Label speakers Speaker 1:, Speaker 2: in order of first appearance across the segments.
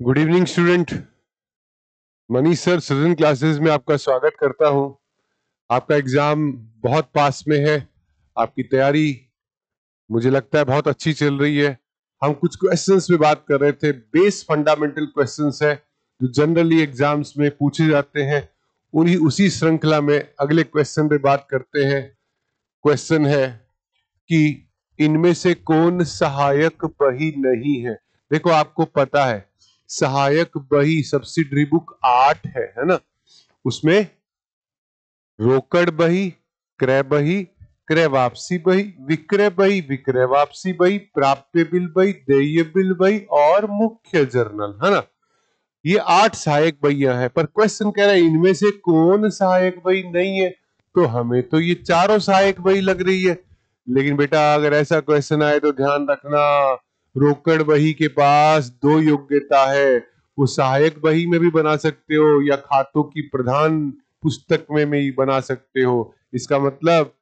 Speaker 1: Good evening student. Manish sir सृजन classes में आपका स्वागत करता हूं। आपका एग्जाम बहुत पास में है। आपकी तैयारी मुझे लगता है बहुत अच्छी चल रही है। हम कुछ क्वेश्चंस पे बात कर रहे थे, बेस फंडामेंटल क्वेश्चंस है जो जनरली एग्जाम्स में पूछे जाते हैं। उसी श्रृंखला में अगले क्वेश्चन पे बात करते हैं। क्वेश्चन है कि इनमें से कौन सहायक बही नहीं है। देखो, आपको पता है सहायक बही सब्सिडरी बुक 8 है ना। उसमें रोकड़ बही, क्रय बही, क्रय वापसी बही, विक्रय बही, विक्रय वापसी बही, प्राप्य बिल बही, देय बिल बही और मुख्य जर्नल, है ना। ये 8 सहायक बहियां हैं, पर क्वेश्चन कह रहा है इनमें से कौन सहायक बही नहीं है। तो हमें तो ये चारों सहायक बही लग रही है। लेकिन बेटा, अगर ऐसा क्वेश्चन आए तो ध्यान रखना, रोकड़ बही के पास 2 योग्यता है। वो सहायक बही में भी बना सकते हो या खातों की प्रधान पुस्तक में भी बना सकते हो। इसका मतलब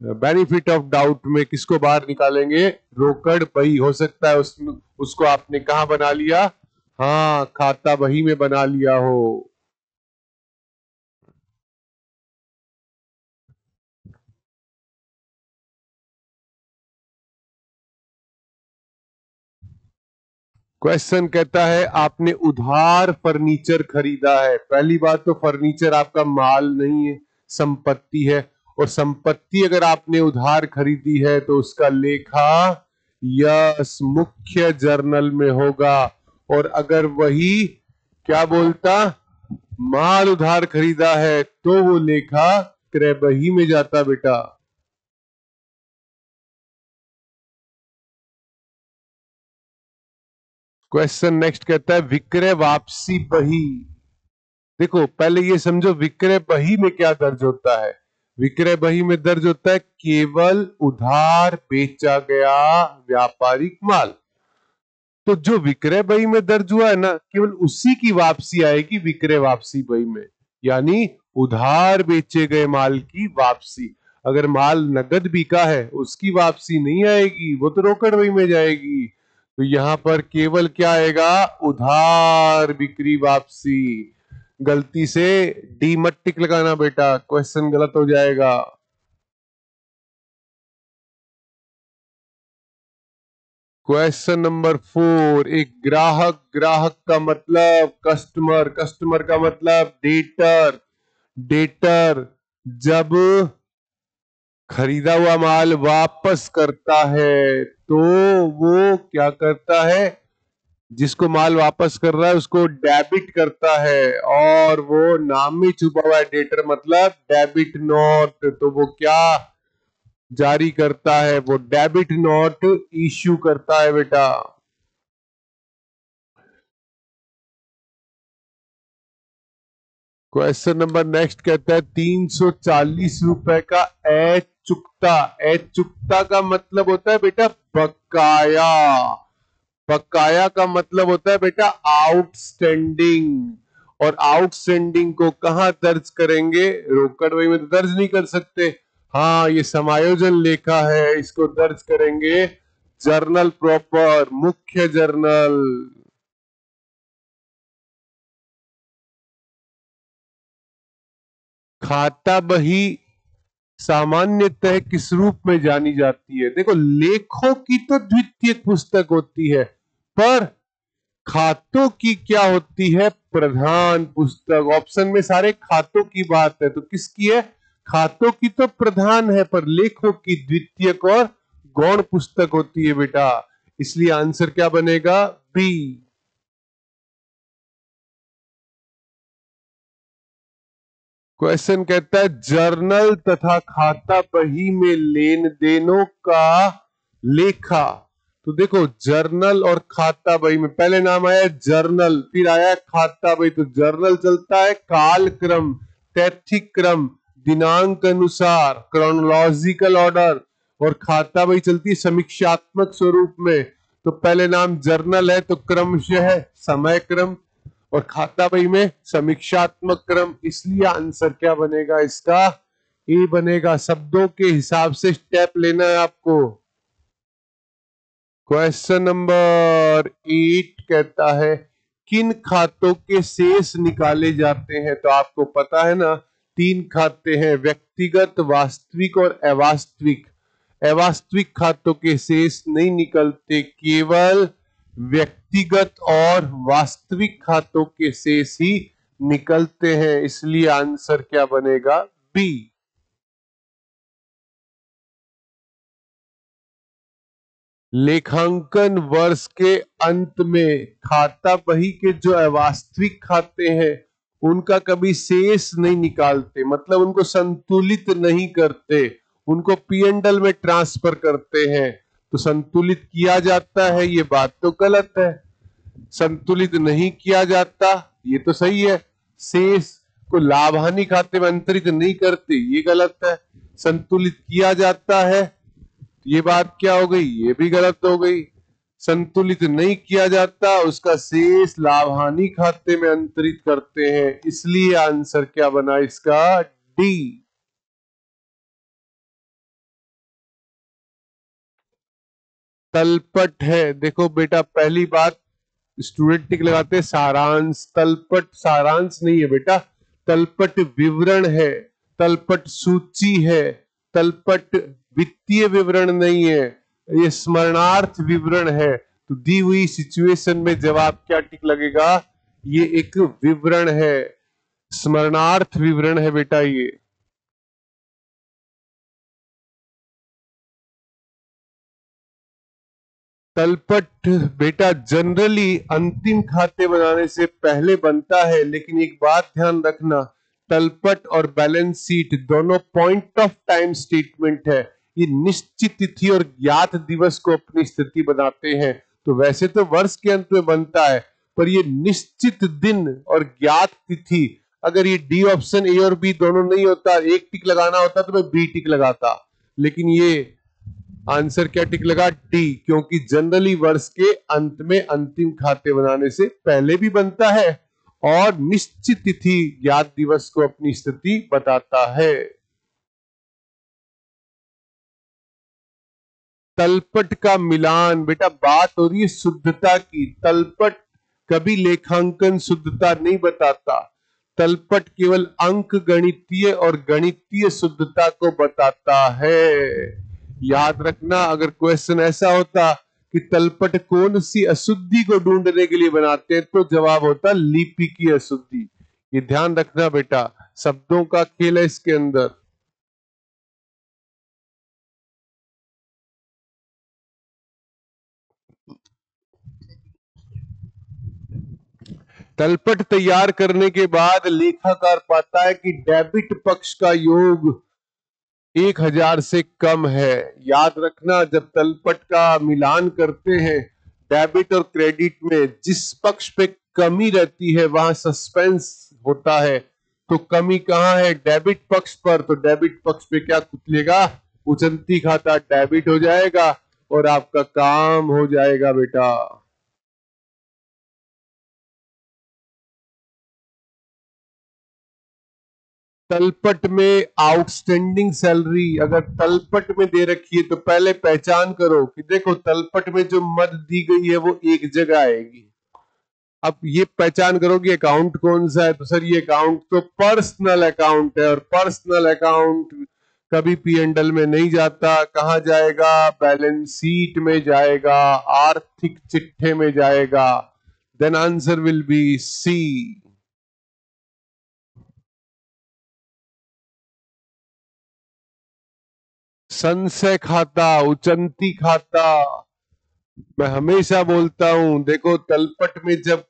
Speaker 1: बेनिफिट ऑफ डाउट में किसको बाहर निकालेंगे? रोकड़ बही। हो सकता है उसको आपने कहा बना लिया, हाँ, खाता बही में बना लिया हो। क्वेश्चन कहता है आपने उधार फर्नीचर खरीदा है। पहली बात तो फर्नीचर आपका माल नहीं है, संपत्ति है। और संपत्ति अगर आपने उधार खरीदी है तो उसका लेखा यस मुख्य जर्नल में होगा। और अगर वही क्या बोलता, माल उधार खरीदा है तो वो लेखा क्रय बही में जाता बेटा। क्वेश्चन नेक्स्ट कहता है विक्रय वापसी बही। देखो, पहले ये समझो विक्रय बही में क्या दर्ज होता है। विक्रय बही में दर्ज होता है केवल उधार बेचा गया व्यापारिक माल। तो जो विक्रय बही में दर्ज हुआ है ना, केवल उसी की वापसी आएगी विक्रय वापसी बही में, यानी उधार बेचे गए माल की वापसी। अगर माल नगद बिका है उसकी वापसी नहीं आएगी, वो तो रोकड़ बही में जाएगी। तो यहां पर केवल क्या आएगा? उधार बिक्री वापसी। गलती से डी मत टिक लगाना बेटा, क्वेश्चन गलत हो जाएगा। क्वेश्चन नंबर 4, एक ग्राहक, ग्राहक का मतलब कस्टमर, कस्टमर का मतलब डेटर, डेटर जब खरीदा हुआ माल वापस करता है तो वो क्या करता है? जिसको माल वापस कर रहा है उसको डेबिट करता है, और वो नाम में छुपा हुआ है डेटर मतलब डेबिट नोट। तो वो क्या जारी करता है? वो डेबिट नोट इश्यू करता है बेटा। क्वेश्चन नंबर नेक्स्ट कहता है 340 रुपए का चुकता। चुकता का मतलब होता है बेटा बकाया। बकाया का मतलब होता है बेटा आउटस्टैंडिंग। और आउटस्टैंडिंग को कहां दर्ज करेंगे? रोकड़ बही में तो दर्ज नहीं कर सकते। हाँ, ये समायोजन लेखा है, इसको दर्ज करेंगे जर्नल प्रॉपर, मुख्य जर्नल। खाता बही सामान्यतः किस रूप में जानी जाती है? देखो, लेखों की तो द्वितीय पुस्तक होती है, पर खातों की क्या होती है? प्रधान पुस्तक। ऑप्शन में सारे खातों की बात है, तो किसकी है? खातों की तो प्रधान है, पर लेखों की द्वितीयक और गौण पुस्तक होती है बेटा। इसलिए आंसर क्या बनेगा? बी। क्वेश्चन कहता है जर्नल तथा खाता बही में लेन देनों का लेखा। तो देखो, जर्नल और खाता बही में पहले नाम आया जर्नल, फिर आया खाता बही। तो जर्नल चलता है कालक्रम, तैथिक क्रम, दिनांक अनुसार, क्रोनोलॉजिकल ऑर्डर। और खाता बही चलती है समीक्षात्मक स्वरूप में। तो पहले नाम जर्नल है तो क्रमशः समय क्रम, और खाता बही में समीक्षात्मक क्रम। इसलिए आंसर क्या बनेगा इसका? ए बनेगा। शब्दों के हिसाब से स्टेप लेना है आपको। क्वेश्चन नंबर 8 कहता है किन खातों के शेष निकाले जाते हैं? तो आपको पता है ना, 3 खाते हैं, व्यक्तिगत, वास्तविक और अवास्तविक। अवास्तविक खातों के शेष नहीं निकलते, केवल व्यक्तिगत और वास्तविक खातों के शेष ही निकलते हैं। इसलिए आंसर क्या बनेगा? बी। लेखांकन वर्ष के अंत में खाता बही के जो अवास्तविक खाते हैं उनका कभी शेष नहीं निकालते, मतलब उनको संतुलित नहीं करते, उनको पी&एल में ट्रांसफर करते हैं। तो संतुलित किया जाता है, ये बात तो गलत है। संतुलित नहीं किया जाता, ये तो सही है। शेष को लाभ हानि खाते में अंतरित नहीं करते, ये गलत है। संतुलित किया जाता है, ये बात क्या हो गई? ये भी गलत हो गई। संतुलित नहीं किया जाता, उसका शेष लाभ हानि खाते में अंतरित करते हैं। इसलिए आंसर क्या बना इसका? डी। तलपट है, देखो बेटा, पहली बात स्टूडेंट टिक लगाते हैं सारांश। तलपट सारांश नहीं है बेटा, तलपट विवरण है, तलपट सूची है, तलपट वित्तीय विवरण नहीं है, ये स्मरणार्थ विवरण है। तो दी हुई सिचुएशन में जवाब क्या टिक लगेगा? ये एक विवरण है, स्मरणार्थ विवरण है बेटा ये। तलपट बेटा जनरली अंतिम खाते बनाने से पहले बनता है, लेकिन एक बात ध्यान रखना, तलपट और बैलेंस शीट दोनों पॉइंट ऑफ टाइम स्टेटमेंट है। ये निश्चित तिथि और ज्ञात दिवस को अपनी स्थिति बनाते हैं। तो वैसे तो वर्ष के अंत में बनता है, पर ये निश्चित दिन और ज्ञात तिथि, अगर ये डी ऑप्शन ए और बी दोनों नहीं होता, एक टिक लगाना होता तो मैं बी टिक लगाता, लेकिन ये आंसर क्या टिक लगा? डी, क्योंकि जनरली वर्ष के अंत में अंतिम खाते बनाने से पहले भी बनता है और निश्चित तिथि ज्ञात दिवस को अपनी स्थिति बताता है। तलपट का मिलान, बेटा बात हो रही है शुद्धता की। तलपट कभी लेखांकन शुद्धता नहीं बताता, तलपट केवल अंक गणितीय और गणितीय शुद्धता को बताता है। याद रखना, अगर क्वेश्चन ऐसा होता कि तलपट कौन सी अशुद्धि को ढूंढने के लिए बनाते हैं, तो जवाब होता लिपि की अशुद्धि। ये ध्यान रखना बेटा, शब्दों का खेल है इसके अंदर। तलपट तैयार करने के बाद लेखाकार पाता है कि डेबिट पक्ष का योग 1000 से कम है। याद रखना, जब तलपट का मिलान करते हैं डेबिट और क्रेडिट में, जिस पक्ष पे कमी रहती है वहां सस्पेंस होता है। तो कमी कहाँ है? डेबिट पक्ष पर। तो डेबिट पक्ष पे क्या खुलेगा? उचंती खाता डेबिट हो जाएगा और आपका काम हो जाएगा बेटा। तलपट में आउटस्टैंडिंग सैलरी अगर तलपट में दे रखी है तो पहले पहचान करो कि देखो तलपट में जो मद दी गई है वो एक जगह आएगी। अब ये पहचान करो कि अकाउंट कौन सा है, तो सर ये अकाउंट तो पर्सनल अकाउंट है, और पर्सनल अकाउंट कभी पी&एल में नहीं जाता। कहां जाएगा? बैलेंस शीट में जाएगा, आर्थिक चिट्ठे में जाएगा। Then answer will be C. संशय खाता, उचंती खाता, मैं हमेशा बोलता हूं, देखो तलपट में जब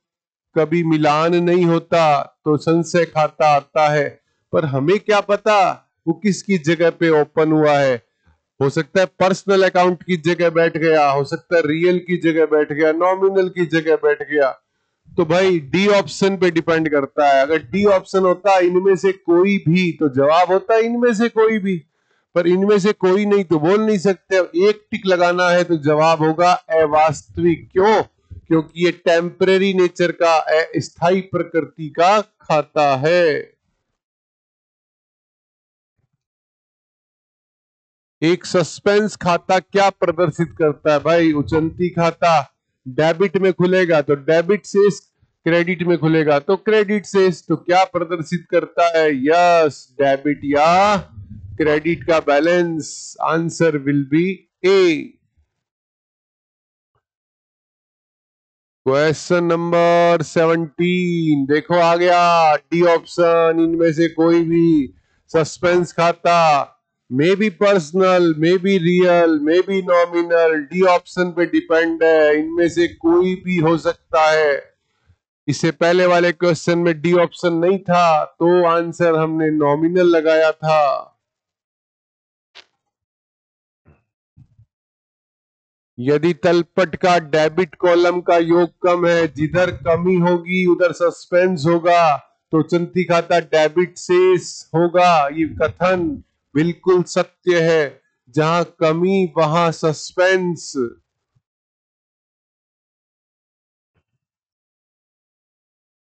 Speaker 1: कभी मिलान नहीं होता तो संशय खाता आता है, पर हमें क्या पता वो किसकी जगह पे ओपन हुआ है। हो सकता है पर्सनल अकाउंट की जगह बैठ गया, हो सकता है रियल की जगह बैठ गया, नॉमिनल की जगह बैठ गया। तो भाई डी ऑप्शन पे डिपेंड करता है। अगर डी ऑप्शन होता इनमें से कोई भी, तो जवाब होता इनमें से कोई भी, पर इनमें से कोई नहीं तो बोल नहीं सकते। एक टिक लगाना है तो जवाब होगा अवास्तविक। क्यों? क्योंकि ये टेम्परेरी नेचर का, अस्थायी प्रकृति का खाता है। एक सस्पेंस खाता क्या प्रदर्शित करता है भाई? उचंती खाता डेबिट में खुलेगा तो डेबिट शेष क्रेडिट में खुलेगा तो क्रेडिट से तो क्या प्रदर्शित करता है? यस, डेबिट या क्रेडिट का balance. Answer will B A. Question number 17 देखो आ गया, डी ऑप्शन, इनमें से कोई भी सस्पेंस खाता may be personal, may be real, may be nominal, D option पे डिपेंड है, इनमें से कोई भी हो सकता है। इससे पहले वाले क्वेश्चन में डी ऑप्शन नहीं था तो आंसर हमने नॉमिनल लगाया था। यदि तलपट का डेबिट कॉलम का योग कम है, जिधर कमी होगी उधर सस्पेंस होगा, तो चलती खाता डेबिट शेष होगा। ये कथन बिल्कुल सत्य है। जहां कमी वहां सस्पेंस।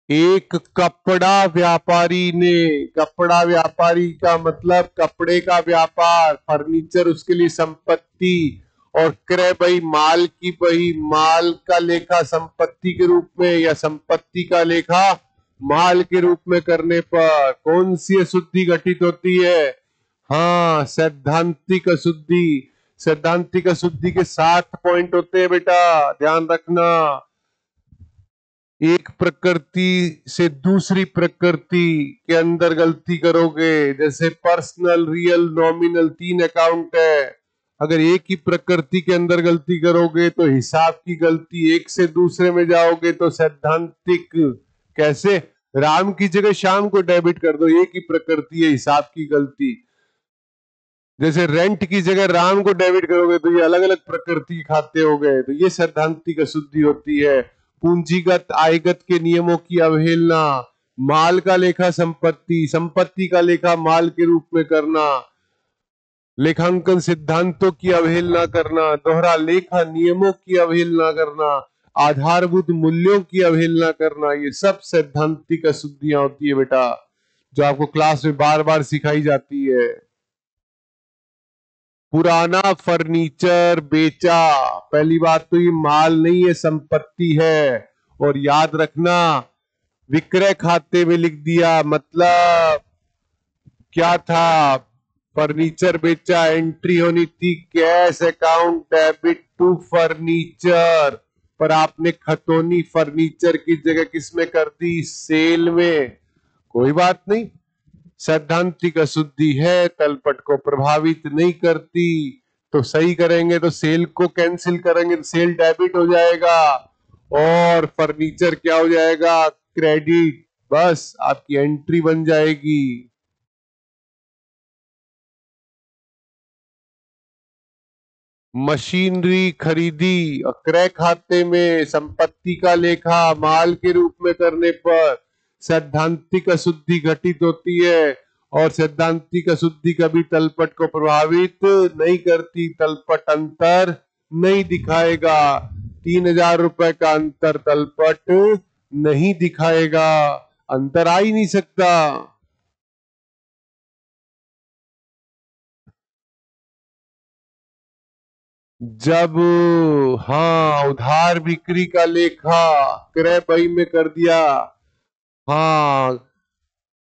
Speaker 1: एक कपड़ा व्यापारी ने, कपड़ा व्यापारी का मतलब कपड़े का व्यापार, फर्नीचर उसके लिए संपत्ति, और क्रय बही माल की बही, माल का लेखा संपत्ति के रूप में या संपत्ति का लेखा माल के रूप में करने पर कौन सी अशुद्धि घटित होती है? हाँ, सैद्धांतिक अशुद्धि। सैद्धांतिक अशुद्धि के 7 पॉइंट होते हैं बेटा, ध्यान रखना। एक प्रकृति से दूसरी प्रकृति के अंदर गलती करोगे, जैसे पर्सनल, रियल, नॉमिनल, 3 अकाउंट है। अगर एक ही प्रकृति के अंदर गलती करोगे तो हिसाब की गलती, एक से दूसरे में जाओगे तो सैद्धांतिक। कैसे? राम की जगह शाम को डेबिट कर दो, एक ही प्रकृति है, हिसाब की गलती। जैसे रेंट की जगह राम को डेबिट करोगे तो ये अलग अलग प्रकृति के खाते हो गए, तो ये सैद्धांतिक अशुद्धि होती है। पूंजीगत आयगत के नियमों की अवहेलना, माल का लेखा संपत्ति, संपत्ति का लेखा माल के रूप में करना, लेखांकन सिद्धांतों की अवहेलना करना, दोहरा लेखा नियमों की अवहेलना करना, आधारभूत मूल्यों की अवहेलना करना, ये सब सैद्धांतिक अशुद्धियां होती है बेटा, जो आपको क्लास में बार बार सिखाई जाती है। पुराना फर्नीचर बेचा, पहली बात तो ये माल नहीं है, संपत्ति है। और याद रखना, विक्रय खाते में लिख दिया, मतलब क्या था? फर्नीचर बेचा, एंट्री होनी थी cash account debit to furniture, पर आपने खतौनी फर्नीचर की जगह किसमें कर दी? सेल में। कोई बात नहीं, सैद्धांतिक अशुद्धि है, तलपट को प्रभावित नहीं करती। तो सही करेंगे तो सेल को कैंसिल करेंगे तो सेल डेबिट हो जाएगा और फर्नीचर क्या हो जाएगा? क्रेडिट। बस आपकी एंट्री बन जाएगी। मशीनरी खरीदी और क्रय खाते में संपत्ति का लेखा माल के रूप में करने पर सैद्धांतिक अशुद्धि घटित होती है, और सैद्धांतिक अशुद्धि कभी तलपट को प्रभावित नहीं करती। तलपट अंतर नहीं दिखाएगा, 3000 रुपए का अंतर तलपट नहीं दिखाएगा, अंतर आ ही नहीं सकता। जब हाँ उधार बिक्री का लेखा क्रय बही में कर दिया, हाँ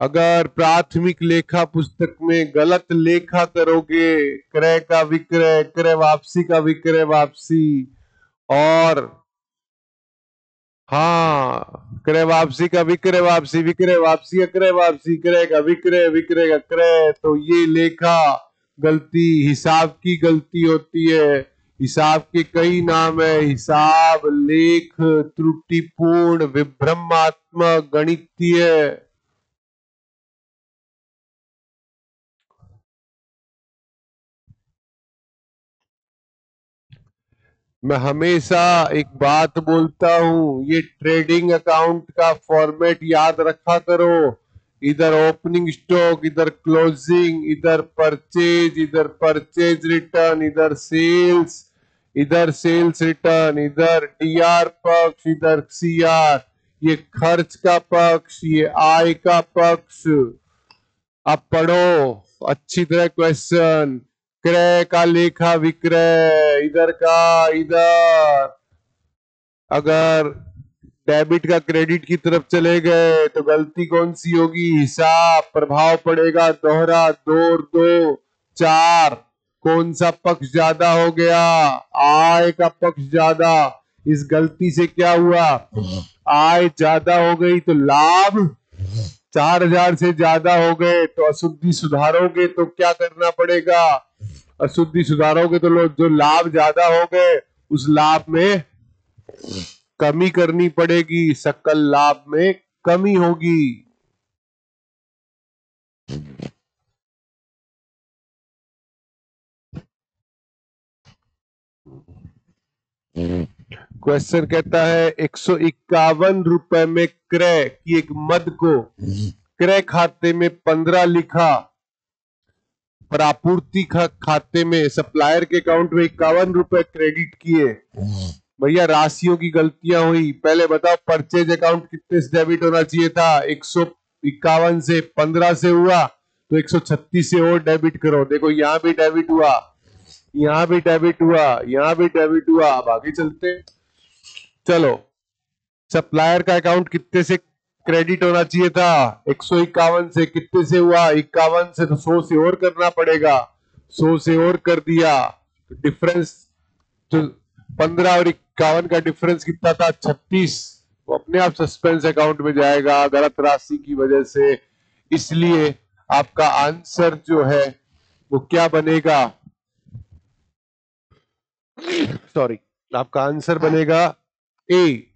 Speaker 1: अगर प्राथमिक लेखा पुस्तक में गलत लेखा करोगे, क्रय का विक्रय, क्रय वापसी का विक्रय वापसी, और हाँ क्रय वापसी का विक्रय वापसी, विक्रय वापसी का क्रय वापसी, क्रय का विक्रय, विक्रय का क्रय, तो ये लेखा गलती हिसाब की गलती होती है। हिसाब के कई नाम है, हिसाब, लेख, त्रुटिपूर्ण, विभ्रमात्मक, गणितीय। मैं हमेशा एक बात बोलता हूं, ये ट्रेडिंग अकाउंट का फॉर्मेट याद रखा करो। इधर ओपनिंग स्टॉक, इधर क्लोजिंग, इधर परचेज, इधर परचेज रिटर्न, इधर सेल्स, इधर सेल्स रिटर्न, इधर डीआर पक्ष, इधर सीआर, ये खर्च का पक्ष, ये आय का पक्ष। अब पढ़ो अच्छी तरह क्वेश्चन। क्रय का लेखा विक्रय, इधर का इधर, अगर डेबिट का क्रेडिट की तरफ चले गए तो गलती कौन सी होगी? हिसाब, प्रभाव पड़ेगा दोहरा, 2 और 2 4। कौन सा पक्ष ज्यादा हो गया? आय का पक्ष ज्यादा। इस गलती से क्या हुआ? आय ज्यादा हो गई तो लाभ 4000 से ज्यादा हो गए, तो अशुद्धि सुधारोगे तो क्या करना पड़ेगा? अशुद्धि सुधारोगे तो जो लाभ ज्यादा हो गए उस लाभ में कमी करनी पड़ेगी, सकल लाभ में कमी होगी। क्वेश्चन कहता है 151 रुपए में क्रय की एक मद को क्रय खाते में 15 लिखा, पर आपूर्ति खाते में सप्लायर के अकाउंट में 51 रुपए क्रेडिट किए। भैया राशियों की गलतियां हुई, पहले बताओ परचेज अकाउंट कितने से डेबिट होना चाहिए था? 151 से, 15 से हुआ तो 136 से और डेबिट करो। देखो यहां भी डेबिट हुआ, यहां भी डेबिट हुआ, यहां भी डेबिट हुआ। अब आगे चलते, चलो सप्लायर का अकाउंट कितने से क्रेडिट होना चाहिए था? 151 से। कितने से हुआ? 51 से, तो 100 से और करना पड़ेगा, 100 से और कर दिया तो डिफरेंस, तो 15 और 51 का डिफरेंस कितना था? 36। वो अपने आप सस्पेंस अकाउंट में जाएगा गलत राशि की वजह से। इसलिए आपका आंसर जो है वो क्या बनेगा? सॉरी, आपका आंसर बनेगा ए।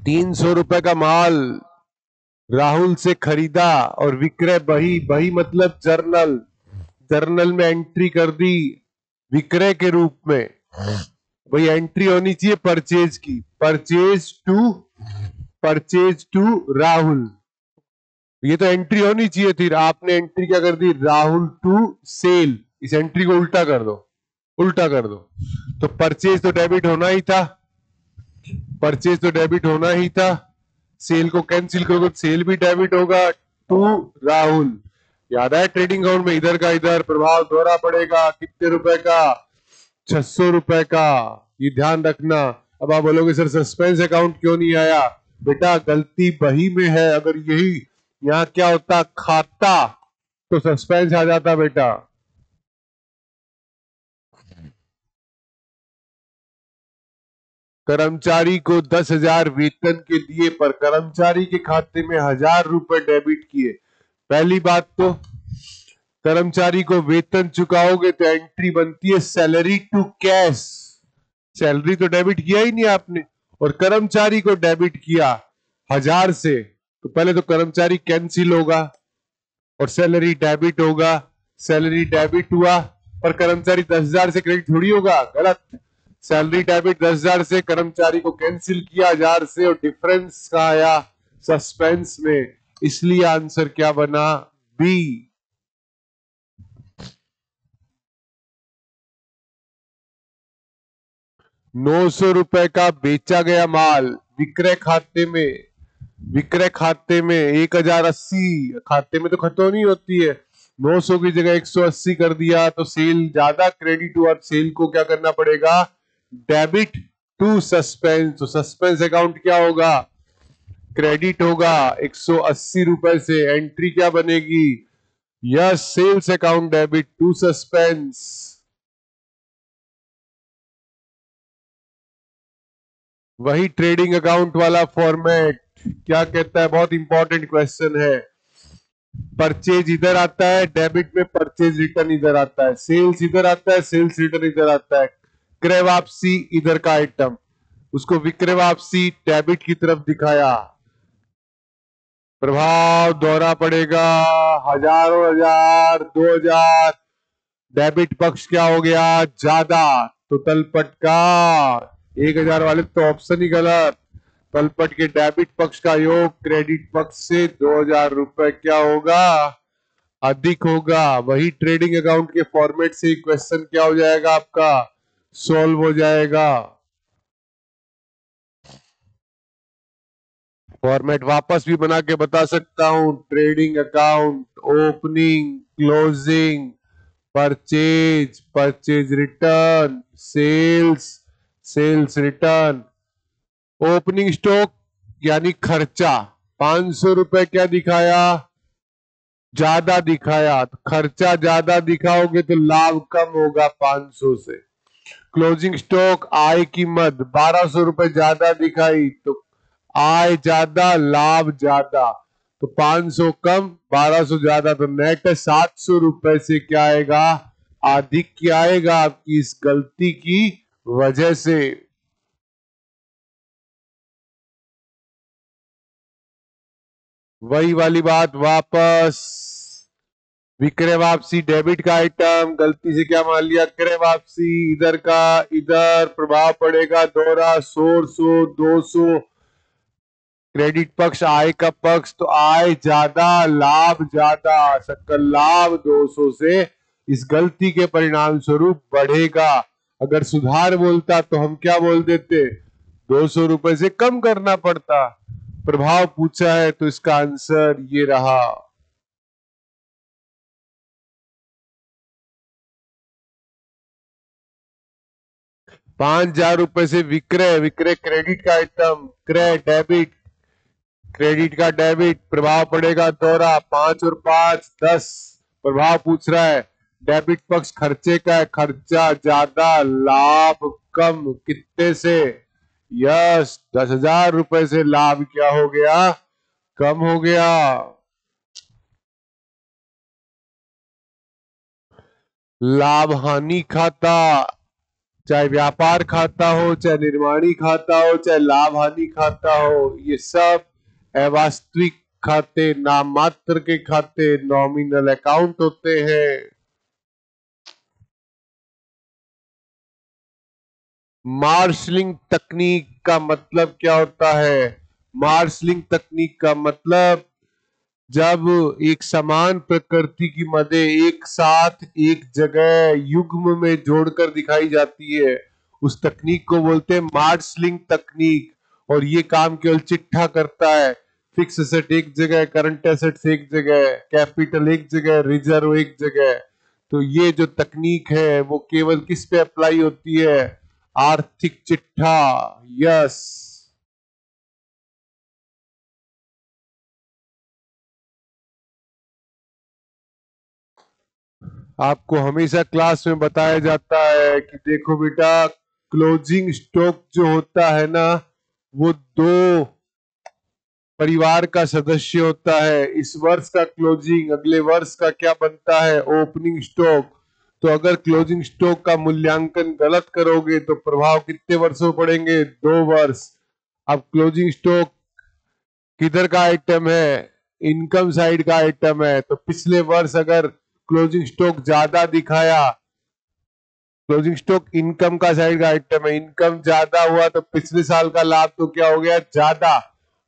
Speaker 1: 300 रुपए का माल राहुल से खरीदा और विक्रय बही, बही मतलब जर्नल, जर्नल में एंट्री कर दी विक्रय के रूप में। भाई एंट्री होनी चाहिए परचेज की, परचेज टू राहुल, ये तो एंट्री होनी चाहिए थी। आपने एंट्री क्या कर दी? Rahul to sale. इस एंट्री को उल्टा कर दो, उल्टा कर दो, तो परचेज तो डेबिट होना ही था, परचेज तो डेबिट होना ही था। सेल को कैंसिल करोगे तो सेल भी डेबिट होगा टू राहुल। याद है ट्रेडिंग अकाउंट में इधर का इधर प्रभाव दोहरा पड़ेगा। कितने रुपए का? 600 रुपए का, ये ध्यान रखना। अब आप बोलोगे सर सस्पेंस अकाउंट क्यों नहीं आया? बेटा गलती बही में है, अगर यही यहाँ क्या होता खाता तो सस्पेंस आ जाता बेटा। कर्मचारी को 10,000 वेतन के दिए पर कर्मचारी के खाते में 1,000 रुपए डेबिट किए। पहली बात तो कर्मचारी को वेतन चुकाओगे तो एंट्री बनती है सैलरी टू कैश, सैलरी तो डेबिट किया ही नहीं आपने, और कर्मचारी को डेबिट किया 1,000 से, तो पहले तो कर्मचारी कैंसिल होगा और सैलरी डेबिट होगा। सैलरी डेबिट हुआ पर कर्मचारी 10,000 से क्रेडिट थोड़ी होगा, गलत। सैलरी डेबिट 10,000 से, कर्मचारी को कैंसिल किया 1,000 से, और डिफरेंस का आया सस्पेंस में। इसलिए आंसर क्या बना? बी। 900 रुपए का बेचा गया माल विक्रय खाते में, विक्रय खाते में 1,080, खाते में तो खतौनी होती है, 900 की जगह 180 कर दिया तो सेल ज्यादा क्रेडिट हुआ। सेल को क्या करना पड़ेगा? Debit to suspense. तो सस्पेंस अकाउंट क्या होगा? क्रेडिट होगा 180 रुपए से। एंट्री क्या बनेगी? Yes, sales account debit to suspense. वही ट्रेडिंग अकाउंट वाला फॉर्मेट क्या कहता है? बहुत इंपॉर्टेंट क्वेश्चन है। परचेज इधर आता है, डेबिट में परचेज रिटर्न इधर आता है, सेल्स इधर आता है, सेल्स रिटर्न इधर आता है, क्रय वापसी इधर का आइटम, उसको विक्रय वापसी डेबिट की तरफ दिखाया, प्रभाव दोहरा पड़ेगा, हजारों हजार 2,000, डेबिट पक्ष क्या हो गया? ज्यादा, तो तलपट का 1,000 वाले तो ऑप्शन ही गलत। तलपट के डेबिट पक्ष का योग क्रेडिट पक्ष से 2,000 रुपए क्या होगा? अधिक होगा। वही ट्रेडिंग अकाउंट के फॉर्मेट से क्वेश्चन क्या हो जाएगा आपका? सॉल्व हो जाएगा। फॉर्मेट वापस भी बना के बता सकता हूं। Trading account, opening, closing, purchase, purchase return, sales, sales return. Opening stock यानी खर्चा, 500 रुपए क्या दिखाया, ज्यादा दिखाया, तो खर्चा ज्यादा दिखाओगे तो लाभ कम होगा 500 से। क्लोजिंग स्टॉक आय कीमत 1200 रुपए ज्यादा दिखाई तो आय ज्यादा लाभ ज्यादा, तो 500 कम 1200 ज्यादा, तो नेट 700 रुपए से क्या आएगा, अधिक क्या आएगा आपकी इस गलती की वजह से। वही वाली बात वापस, विक्रय वापसी डेबिट का आइटम, गलती से क्या मान लिया, क्रय वापसी, इधर का इधर प्रभाव पड़ेगा दोहरा, 100 200। क्रेडिट पक्ष आय का पक्ष, तो आय ज्यादा लाभ ज्यादा, सकल लाभ 200 से इस गलती के परिणाम स्वरूप बढ़ेगा। अगर सुधार बोलता तो हम क्या बोल देते, 200 रुपए से कम करना पड़ता। प्रभाव पूछा है तो इसका आंसर ये रहा। 5000 रुपए से विक्रय, विक्रय क्रेडिट का आइटम, क्रय डेबिट, क्रेडिट का डेबिट, प्रभाव पड़ेगा दोहरा, 5 और 5 10। प्रभाव पूछ रहा है डेबिट पक्ष खर्चे का है, खर्चा ज्यादा लाभ कम, कितने से, यस 10,000 रुपए से लाभ क्या हो गया, कम हो गया। लाभ हानि खाता, चाहे व्यापार खाता हो, चाहे निर्माणी खाता हो, चाहे लाभ हानि खाता हो, ये सब अवास्तविक खाते, नाम मात्र के खाते, नॉमिनल अकाउंट होते हैं। मार्शलिंग तकनीक का मतलब क्या होता है, मार्शलिंग तकनीक का मतलब जब एक समान प्रकृति की मदें एक साथ एक जगह युग्म में जोड़कर दिखाई जाती है, उस तकनीक को बोलते हैं मार्शलिंग तकनीक। और ये काम केवल चिट्ठा करता है, फिक्स एसेट एक जगह, करंट एसेट्स एक जगह, कैपिटल एक जगह, रिजर्व एक जगह। तो ये जो तकनीक है वो केवल किस पे अप्लाई होती है, आर्थिक चिट्ठा, यस। आपको हमेशा क्लास में बताया जाता है कि देखो बेटा, क्लोजिंग स्टॉक जो होता है ना, वो दो परिवार का सदस्य होता है। इस वर्ष का क्लोजिंग अगले वर्ष का क्या बनता है, ओपनिंग स्टॉक। तो अगर क्लोजिंग स्टॉक का मूल्यांकन गलत करोगे तो प्रभाव कितने वर्षों पड़ेंगे, 2 वर्ष। अब क्लोजिंग स्टॉक किधर का आइटम है, इनकम साइड का आइटम है, तो पिछले वर्ष अगर क्लोजिंग स्टॉक ज्यादा दिखाया, क्लोजिंग स्टॉक इनकम का साइड का आइटम है, इनकम ज्यादा हुआ तो पिछले साल का लाभ तो क्या हो गया, ज्यादा,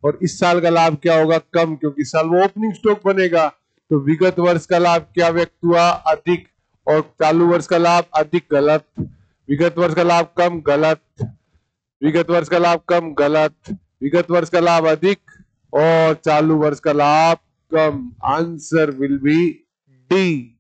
Speaker 1: और इस साल का लाभ क्या होगा, कम, क्योंकि इस साल वो ओपनिंग स्टॉक बनेगा। तो विगत वर्ष का लाभ क्या व्यक्त हुआ, अधिक, और चालू वर्ष का लाभ अधिक, गलत। विगत वर्ष का लाभ कम, गलत। विगत वर्ष का लाभ कम, गलत। विगत वर्ष का लाभ अधिक और चालू वर्ष का लाभ कम। Answer will be D.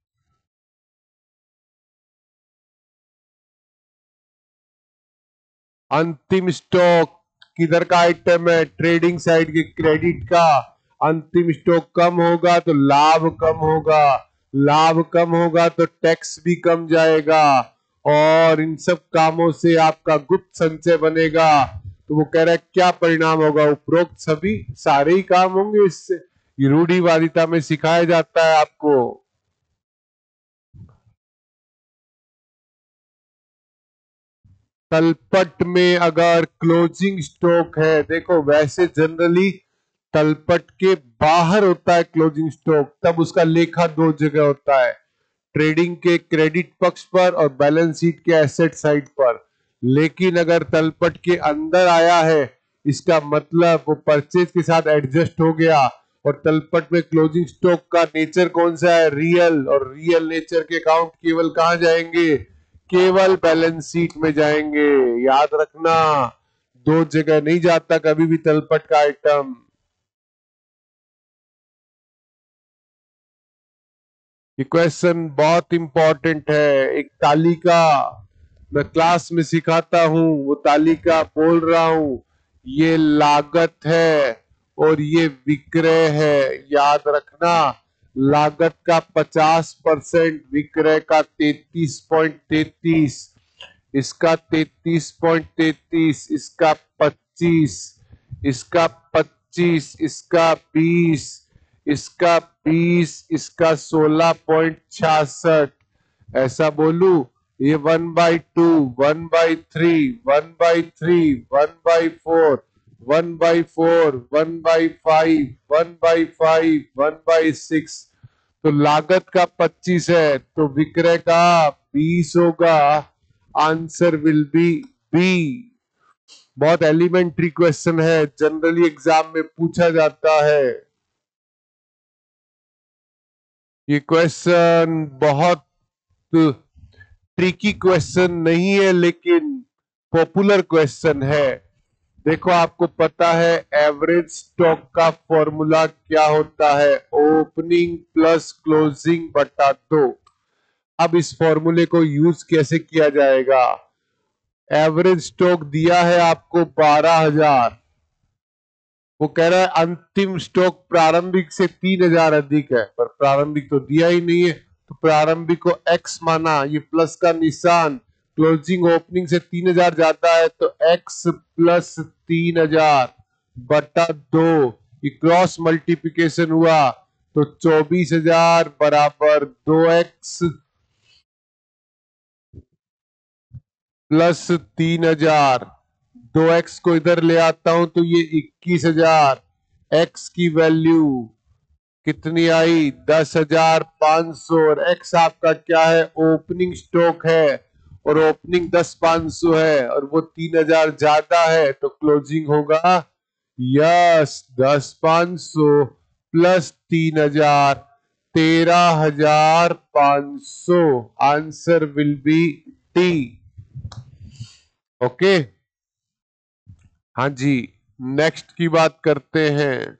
Speaker 1: अंतिम स्टॉक किधर का आइटम है, ट्रेडिंग साइड के क्रेडिट का। अंतिम स्टॉक कम होगा तो लाभ कम होगा, लाभ कम होगा तो टैक्स भी कम जाएगा, और इन सब कामों से आपका गुप्त संचय बनेगा। तो वो कह रहा है क्या परिणाम होगा, उपरोक्त सभी सारे ही काम होंगे इससे। ये रूढ़िवादिता में सिखाया जाता है आपको। तलपट में अगर क्लोजिंग स्टॉक है, देखो वैसे जनरली तलपट के बाहर होता है क्लोजिंग स्टॉक, तब उसका लेखा दो जगह होता है, ट्रेडिंग के क्रेडिट पक्ष पर और बैलेंस शीट के एसेट साइड पर। लेकिन अगर तलपट के अंदर आया है, इसका मतलब वो परचेज के साथ एडजस्ट हो गया। और तलपट में क्लोजिंग स्टॉक का नेचर कौन सा है, रियल, और रियल नेचर के अकाउंट केवल कहां जाएंगे, केवल बैलेंस शीट में जाएंगे। याद रखना, दो जगह नहीं जाता कभी भी तलपट का आइटम। ये क्वेश्चन बहुत इंपॉर्टेंट है। एक तालिका मैं क्लास में सिखाता हूं, वो तालिका बोल रहा हूं, ये लागत है और ये विक्रय है। याद रखना, लागत का 50%, विक्रय का 33.33, इसका 33.33, इसका 25, इसका 25, इसका 20, इसका 20, इसका 16.66। ऐसा बोलू, ये 1/2, 1/3, 1/3, 1/4, 1/4, 1/5, 1/5, 1/6। तो लागत का 25 है तो विक्रय का 20 होगा। Answer will be B. बहुत एलिमेंट्री क्वेश्चन है, जनरली एग्जाम में पूछा जाता है। ये क्वेश्चन बहुत ट्रिकी क्वेश्चन नहीं है, लेकिन पॉपुलर क्वेश्चन है। देखो, आपको पता है एवरेज स्टॉक का फॉर्मूला क्या होता है? ओपनिंग प्लस क्लोजिंग बटा 2। अब इस फॉर्मूले को यूज कैसे किया जाएगा? एवरेज स्टॉक दिया है आपको 12,000, वो कह रहा है अंतिम स्टॉक प्रारंभिक से 3,000 अधिक है, पर प्रारंभिक तो दिया ही नहीं है, तो प्रारंभिक को x माना, ये प्लस का निशान। क्लोजिंग ओपनिंग से 3,000 ज्यादा है तो x प्लस 3,000 बटा 2। ये क्रॉस मल्टीप्लिकेशन हुआ तो 24,000 बराबर 2x प्लस 3,000। 2x को इधर ले आता हूं तो ये 21,000। x की वैल्यू कितनी आई? 10,500। और x आपका क्या है? ओपनिंग स्टॉक है, और ओपनिंग 10,500 है, और वो 3,000 ज्यादा है तो क्लोजिंग होगा, yes, 10,500 plus 3,000, 13,500। Answer will be D. Okay, हाँ जी, नेक्स्ट की बात करते हैं।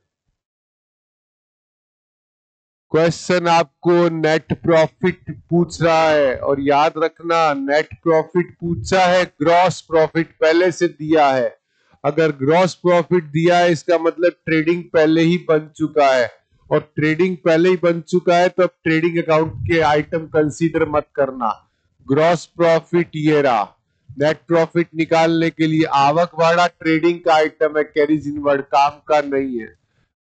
Speaker 1: क्वेश्चन आपको नेट प्रॉफिट पूछ रहा है, और याद रखना नेट प्रॉफिट पूछा है, ग्रॉस प्रॉफिट पहले से दिया है। अगर ग्रॉस प्रॉफिट दिया है इसका मतलब ट्रेडिंग पहले ही बन चुका है, और ट्रेडिंग पहले ही बन चुका है तो अब ट्रेडिंग अकाउंट के आइटम कंसीडर मत करना। ग्रॉस प्रॉफिट ये रहा। नेट प्रॉफिट निकालने के लिए आवक भाड़ा ट्रेडिंग का आइटम है, कैरीज इनवर्ड काम का नहीं है।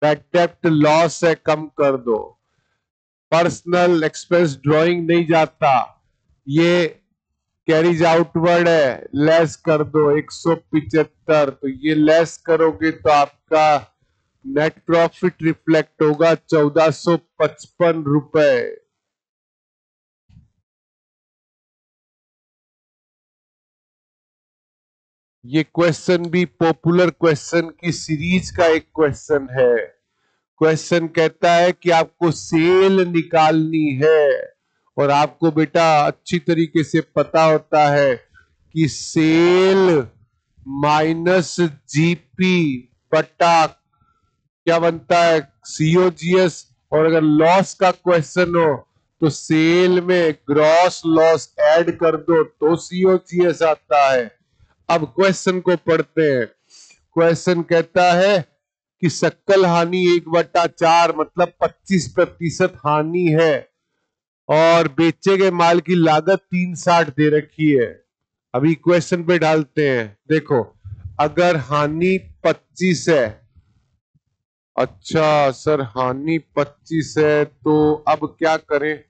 Speaker 1: बैड डेब्ट लॉस है, कम कर दो। पर्सनल एक्सपेंस ड्राइंग नहीं जाता, ये कैरीज आउटवर्ड है, लेस कर दो 175। तो ये लेस करोगे तो आपका नेट प्रॉफिट रिफ्लेक्ट होगा 1455 रुपए। ये क्वेश्चन भी पॉपुलर क्वेश्चन की सीरीज का एक क्वेश्चन है। क्वेश्चन कहता है कि आपको सेल निकालनी है, और आपको बेटा अच्छी तरीके से पता होता है कि सेल माइनस जीपी बटा क्या बनता है? सीओजीएस। और अगर लॉस का क्वेश्चन हो तो सेल में ग्रॉस लॉस ऐड कर दो तो सीओजीएस आता है। अब क्वेश्चन को पढ़ते हैं। क्वेश्चन कहता है कि सकल हानि 1/4 मतलब 25% हानि है, और बेचे गए माल की लागत 360 दे रखी है। अभी क्वेश्चन पे डालते हैं। देखो, अगर हानि 25 है, अच्छा सर हानि 25 है तो अब क्या करें?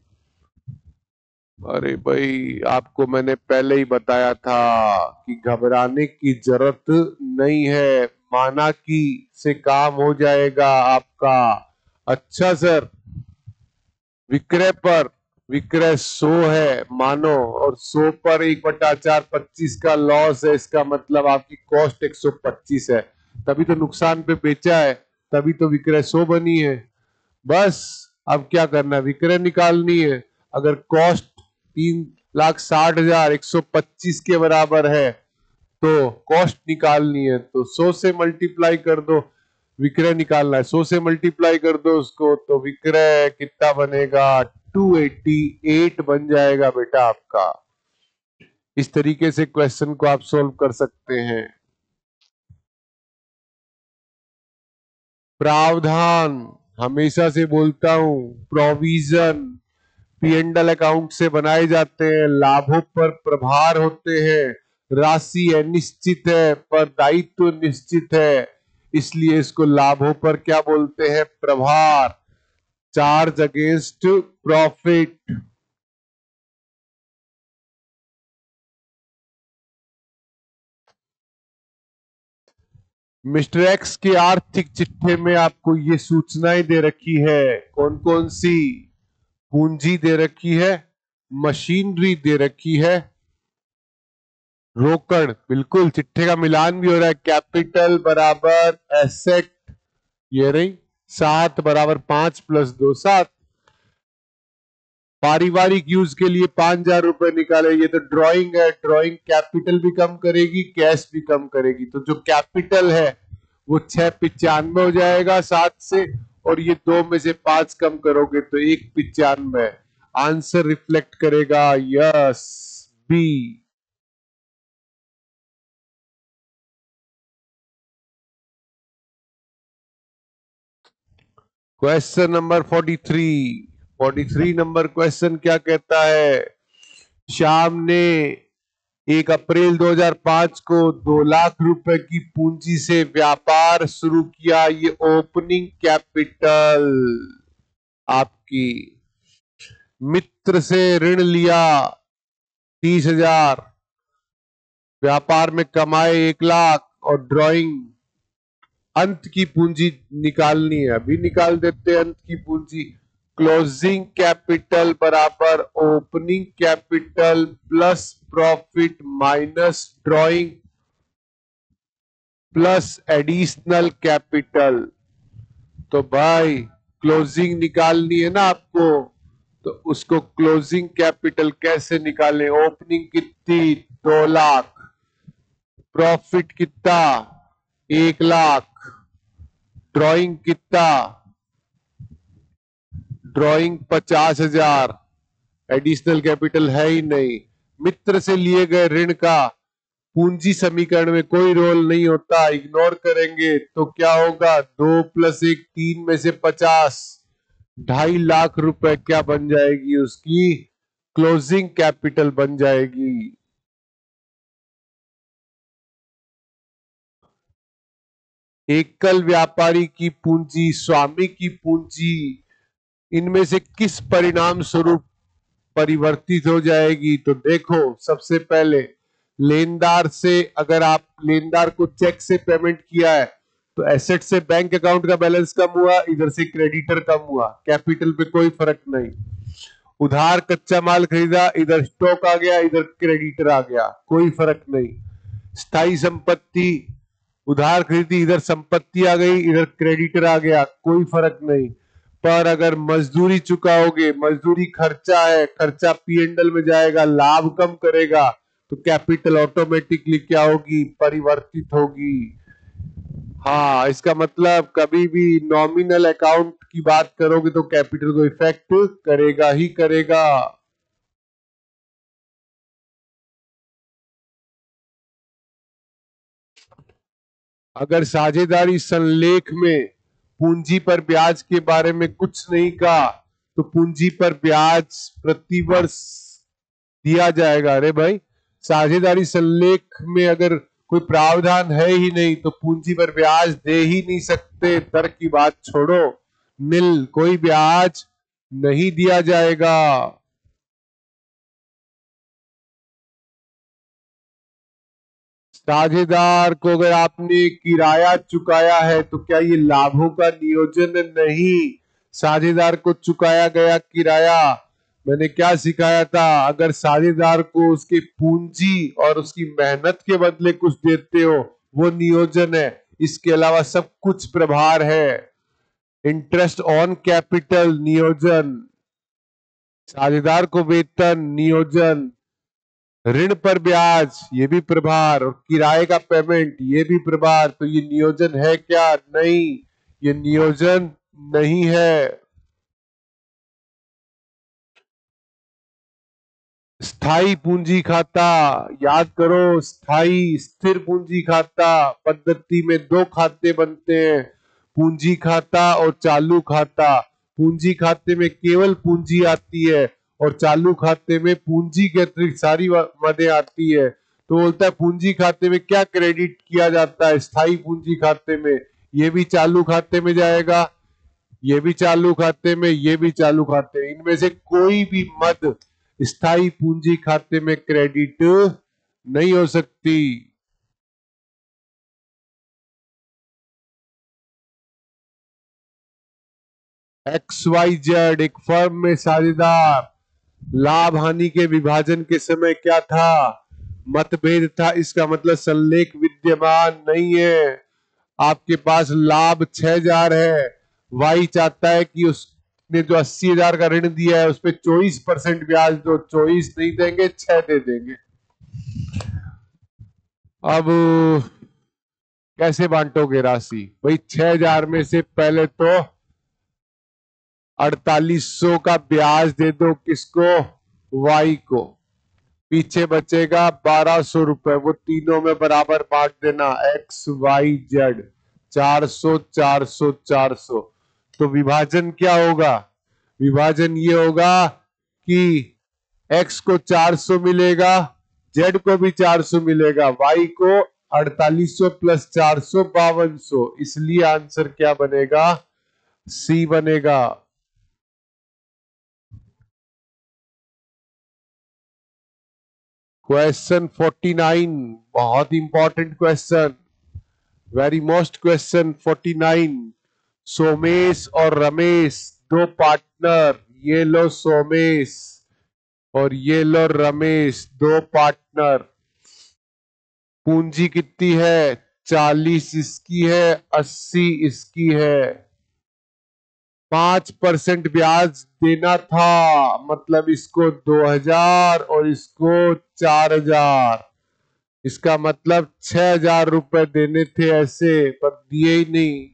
Speaker 1: अरे भाई, आपको मैंने पहले ही बताया था कि घबराने की जरूरत नहीं है, माना कि से काम हो जाएगा आपका। अच्छा सर, विक्रय पर विक्रय 100 है मानो, और 100 पर 1/4 25 का लॉस है, इसका मतलब आपकी कॉस्ट 125 है, तभी तो नुकसान पे बेचा है, तभी तो विक्रय 100 बनी है। बस अब क्या करना है? विक्रय निकालनी है। अगर कॉस्ट 3,60,000 125 के बराबर है तो कॉस्ट निकालनी है, तो 100 से मल्टीप्लाई कर दो। विक्रय निकालना है, 100 से मल्टीप्लाई कर दो उसको, तो विक्रय कितना बनेगा? 288 बन जाएगा बेटा आपका। इस तरीके से क्वेश्चन को आप सोल्व कर सकते हैं। प्रावधान हमेशा से बोलता हूं, provision P and L account से बनाए जाते हैं, लाभों पर प्रभार होते हैं, राशि अनिश्चित है पर दायित्व निश्चित है, इसलिए इसको लाभों पर क्या बोलते हैं, प्रभार, charge against profit. Mister x के आर्थिक चिट्ठे में आपको ये सूचनाएं दे रखी है, कौन कौन सी, पूंजी दे रखी है, मशीनरी दे रखी है, रोकड़, बिल्कुल चिट्ठे का मिलान भी हो रहा है, कैपिटल बराबर एसेट, ये रही 7 बराबर 5 प्लस 2 7, पारिवारिक यूज के लिए 5,000 रुपए निकाले, ये तो ड्राइंग है, ड्राइंग कैपिटल भी कम करेगी कैश भी कम करेगी, तो जो कैपिटल है वो 695 हो जाएगा 7 से, और ये 2 में से 5 कम करोगे तो 195, आंसर रिफ्लेक्ट करेगा yes B. Question number 43 number question क्या कहता है, श्याम ने 1 अप्रैल 2005 को 2 लाख रुपए की पूंजी से व्यापार शुरू किया, ये ओपनिंग कैपिटल आपकी। मित्र से ऋण लिया 30,000, व्यापार में कमाए 1 लाख, और ड्राइंग अंत की पूंजी निकालनी है, अभी निकाल देते हैं अंत की पूंजी। क्लोजिंग कैपिटल बराबर opening capital plus profit minus drawing plus additional capital. तो भाई क्लोजिंग निकालनी है ना आपको, तो उसको क्लोजिंग कैपिटल कैसे निकालें, ओपनिंग कितनी 2 लाख, प्रॉफिट कितना 1 लाख, ड्राइंग कितना, ड्राइंग 50,000, एडिशनल कैपिटल है ही नहीं। मित्र से लिए गए ऋण का पूंजी समीकरण में कोई रोल नहीं होता, इग्नोर करेंगे तो क्या होगा, 2 + 1 3 में से 50, 2.5 लाख रुपए क्या बन जाएगी, उसकी क्लोजिंग कैपिटल बन जाएगी। एकल व्यापारी की पूंजी, स्वामी की पूंजी, इनमें से किस परिणाम स्वरूप परिवर्तित हो जाएगी, तो देखो सबसे पहले लेनदार से, अगर आप लेनदार को चेक से पेमेंट किया है तो एसेट से बैंक अकाउंट का बैलेंस कम हुआ, इधर से क्रेडिटर कम हुआ, कैपिटल पे कोई फर्क नहीं। उधार कच्चा माल खरीदा, इधर स्टॉक आ गया, इधर क्रेडिटर आ गया, कोई फर्क नहीं। स्थायी संपत्ति उधार खरीदी, इधर संपत्ति आ गई, इधर क्रेडिटर आ गया, कोई फर्क नहीं। पर अगर मजदूरी चुकाओगे, मजदूरी खर्चा है, खर्चा पी एंड एल में जाएगा, लाभ कम करेगा, तो कैपिटल ऑटोमेटिकली क्या होगी, परिवर्तित होगी। हाँ, इसका मतलब कभी भी नॉमिनल अकाउंट की बात करोगे तो कैपिटल को इफेक्ट करेगा ही करेगा। अगर साझेदारी संलेख में पूंजी पर ब्याज के बारे में कुछ नहीं कहा तो पूंजी पर ब्याज प्रतिवर्ष दिया जाएगा। अरे भाई, साझेदारी संलेख में अगर कोई प्रावधान है ही नहीं तो पूंजी पर ब्याज दे ही नहीं सकते, तर्क की बात छोड़ो, नील, कोई ब्याज नहीं दिया जाएगा। साझेदार को अगर आपने किराया चुकाया है तो क्या ये लाभों का नियोजन नहीं, साझेदार को चुकाया गया किराया, मैंने क्या सिखाया था, अगर साझेदार को उसकी पूंजी और उसकी मेहनत के बदले कुछ देते हो वो नियोजन है, इसके अलावा सब कुछ प्रभार है। इंटरेस्ट ऑन कैपिटल नियोजन, साझेदार को वेतन नियोजन, ऋण पर ब्याज ये भी प्रभार, और किराए का पेमेंट ये भी प्रभार, तो ये नियोजन है क्या, नहीं, ये नियोजन नहीं है। स्थाई पूंजी खाता, याद करो, स्थाई स्थिर पूंजी खाता पद्धति में दो खाते बनते हैं, पूंजी खाता और चालू खाता। पूंजी खाते में केवल पूंजी आती है और चालू खाते में पूंजी के अतिरिक्त सारी मदें आती है। तो बोलता है पूंजी खाते में क्या क्रेडिट किया जाता है, स्थाई पूंजी खाते में ये भी चालू खाते में जाएगा, ये भी चालू खाते में, ये भी चालू खाते में, इनमें से कोई भी मद स्थाई पूंजी खाते में क्रेडिट नहीं हो सकती। XYZ एक फर्म में साझेदार, लाभ हानि के विभाजन के समय क्या था, मतभेद था। इसका मतलब संलेख विद्यमान नहीं है। आपके पास लाभ 6,000 है, वाई चाहता है कि उसने जो 80,000 का ऋण दिया है उस पर 24% ब्याज दो, 24 नहीं देंगे, 6 दे देंगे। अब कैसे बांटोगे राशि भाई, 6,000 में से पहले तो 4800 का ब्याज दे दो, किसको, वाई को, पीछे बचेगा 1200 रुपए, वो तीनों में बराबर बांट देना, XYZ 400 400 400। तो विभाजन क्या होगा, विभाजन ये होगा कि X को 400 मिलेगा, Z को भी 400 मिलेगा, Y को 4800 प्लस 400 5200, इसलिए आंसर क्या बनेगा, C बनेगा। क्वेश्चन 49 बहुत important question, very most question 49। Somesh और रमेश दो पार्टनर, ये लो सोमेश और ये लो रमेश, दो पार्टनर। पूंजी कितनी है, 40 इसकी है, 80 इसकी है। 5% ब्याज देना था, मतलब इसको 2,000 और इसको 4,000, इसका मतलब 6,000 रुपए देने थे ऐसे, पर दिए ही नहीं।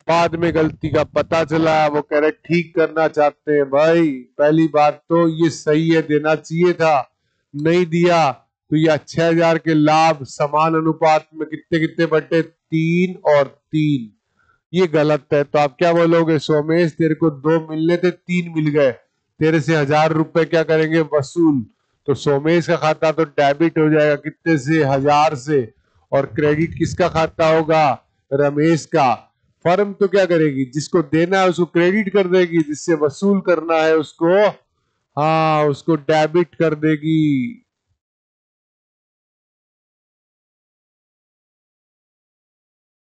Speaker 1: बाद में गलती का पता चला, वो कह रहे ठीक करना चाहते हैं। भाई पहली बात तो ये सही है, देना चाहिए था, नहीं दिया तो ये 6,000 के लाभ समान अनुपात में कितने कितने बटे, 3 और 3, ये गलत है। तो आप क्या बोलोगे, सोमेश तेरे को 2 मिलने थे, 3 मिल गए, तेरे से 1,000 रुपए क्या करेंगे, वसूल। तो सोमेश का खाता तो डेबिट हो जाएगा, कितने से, 1,000 से, और क्रेडिट किसका खाता होगा, रमेश का। फर्म तो क्या करेगी, जिसको देना है उसको क्रेडिट कर देगी, जिससे वसूल करना है उसको, हाँ, उसको डेबिट कर देगी।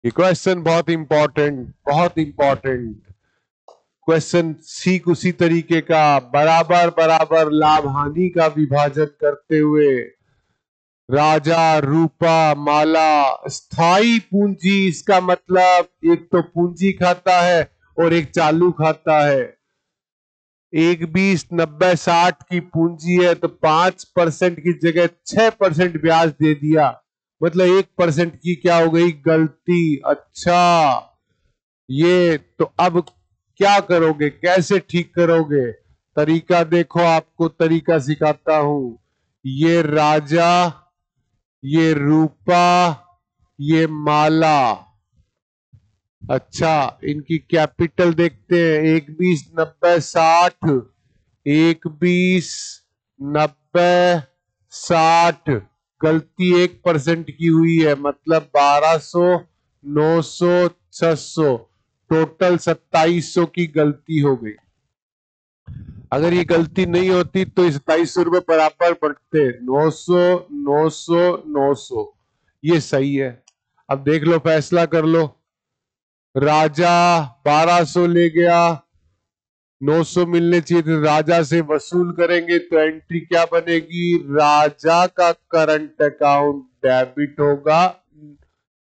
Speaker 1: ये क्वेश्चन बहुत इंपॉर्टेंट, बहुत इंपॉर्टेंट क्वेश्चन। ठीक उसी तरीके का, बराबर बराबर लाभ हानि का विभाजन करते हुए, राजा, रूपा, माला, स्थाई पूंजी, इसका मतलब एक तो पूंजी खाता है और एक चालू खाता है। 1 20 90 60 की पूंजी है तो 5% की जगह 6% ब्याज दे दिया, मतलब 1% की क्या हो गई, गलती। अच्छा, ये तो अब क्या करोगे, कैसे ठीक करोगे, तरीका देखो, आपको तरीका सिखाता हूं। ये राजा, ये रूपा, ये माला। अच्छा, इनकी कैपिटल देखते हैं, 1 20 90 60, 1 20 90 60, गलती 1% की हुई है, मतलब 1200 900 600, टोटल 2700 की गलती हो गई। अगर ये गलती नहीं होती तो 2700 रुपए बराबर बढ़ते, 900 900 900, ये सही है। अब देख लो, फैसला कर लो। राजा 1200 ले गया, 900 मिलने चाहिए थे, राजा से वसूल करेंगे तो एंट्री क्या बनेगी, राजा का करंट अकाउंट डेबिट होगा,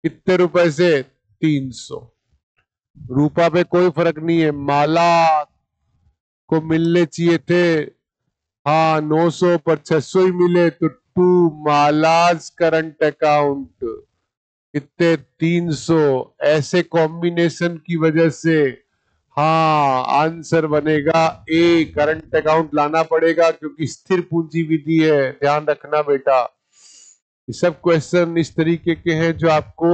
Speaker 1: कितने रुपए से, 300। रूपा पे कोई फर्क नहीं है, माला को मिलने चाहिए थे, हाँ 900 पर 600 ही मिले, तो टू मालाज करंट अकाउंट कितने, 300। ऐसे कॉम्बिनेशन की वजह से हाँ, आंसर बनेगा ए, करंट अकाउंट लाना पड़ेगा क्योंकि स्थिर पूंजी विधि है, ध्यान रखना बेटा। ये सब क्वेश्चन इस तरीके के हैं जो आपको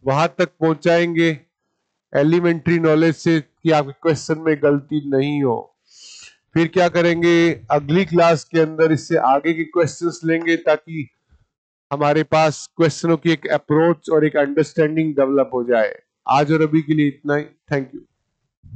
Speaker 1: वहां तक पहुंचाएंगे एलिमेंट्री नॉलेज से कि आपके क्वेश्चन में गलती नहीं हो। फिर क्या करेंगे, अगली क्लास के अंदर इससे आगे के क्वेश्चंस लेंगे ताकि हमारे पास क्वेश्चनों की एक अप्रोच और एक अंडरस्टैंडिंग डेवलप हो जाए। आज और अभी के लिए इतना ही। Thank you.